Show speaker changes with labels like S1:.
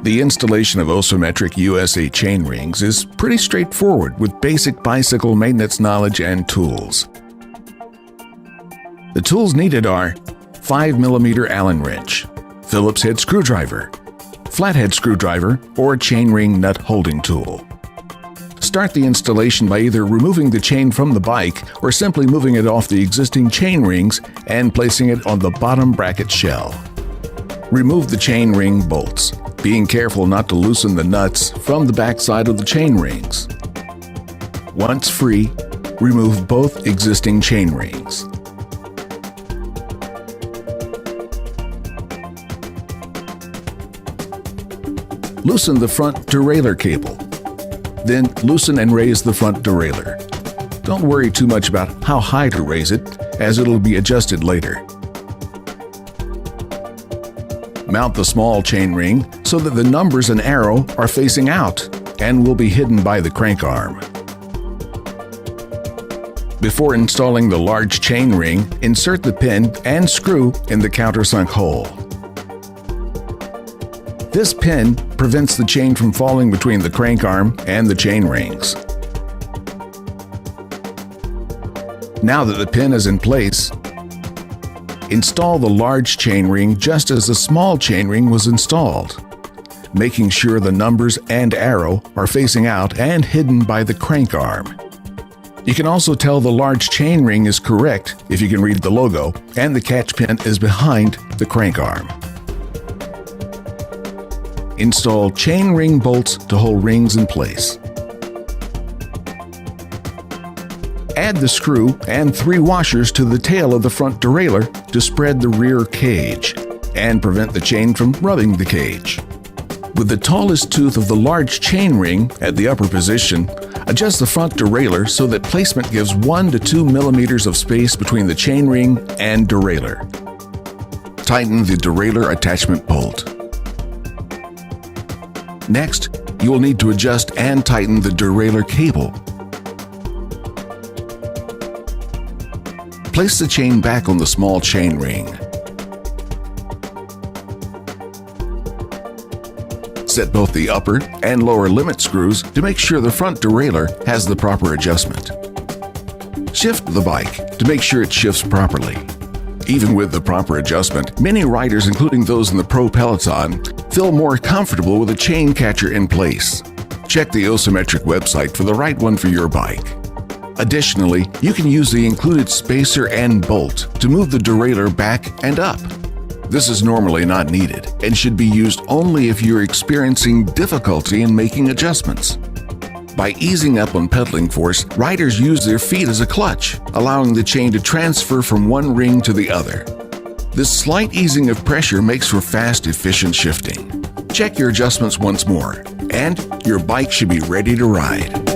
S1: The installation of Osymetric USA chain rings is pretty straightforward with basic bicycle maintenance knowledge and tools. The tools needed are 5mm Allen wrench, Phillips head screwdriver, flathead screwdriver, or chainring nut holding tool. Start the installation by either removing the chain from the bike or simply moving it off the existing chain rings and placing it on the bottom bracket shell. Remove the chain ring bolts, being careful not to loosen the nuts from the backside of the chain rings. Once free, remove both existing chain rings. Loosen the front derailleur cable. Then loosen and raise the front derailleur. Don't worry too much about how high to raise it, as it'll be adjusted later. Mount the small chain ring so that the numbers and arrow are facing out and will be hidden by the crank arm. Before installing the large chain ring, insert the pin and screw in the countersunk hole. This pin prevents the chain from falling between the crank arm and the chain rings. Now that the pin is in place, install the large chain ring just as the small chain ring was installed, making sure the numbers and arrow are facing out and hidden by the crank arm. You can also tell the large chain ring is correct if you can read the logo and the catch pin is behind the crank arm. Install chain ring bolts to hold rings in place. Add the screw and 3 washers to the tail of the front derailleur to spread the rear cage and prevent the chain from rubbing the cage. With the tallest tooth of the large chain ring at the upper position, adjust the front derailleur so that placement gives 1 to 2 millimeters of space between the chain ring and derailleur. Tighten the derailleur attachment bolt. Next, you will need to adjust and tighten the derailleur cable. Place the chain back on the small chain ring. Set both the upper and lower limit screws to make sure the front derailleur has the proper adjustment. Shift the bike to make sure it shifts properly. Even with the proper adjustment, many riders, including those in the pro peloton, feel more comfortable with a chain catcher in place. Check the Osymetric website for the right one for your bike. Additionally, you can use the included spacer and bolt to move the derailleur back and up. This is normally not needed and should be used only if you're experiencing difficulty in making adjustments. By easing up on pedaling force, riders use their feet as a clutch, allowing the chain to transfer from one ring to the other. This slight easing of pressure makes for fast, efficient shifting. Check your adjustments once more, and your bike should be ready to ride.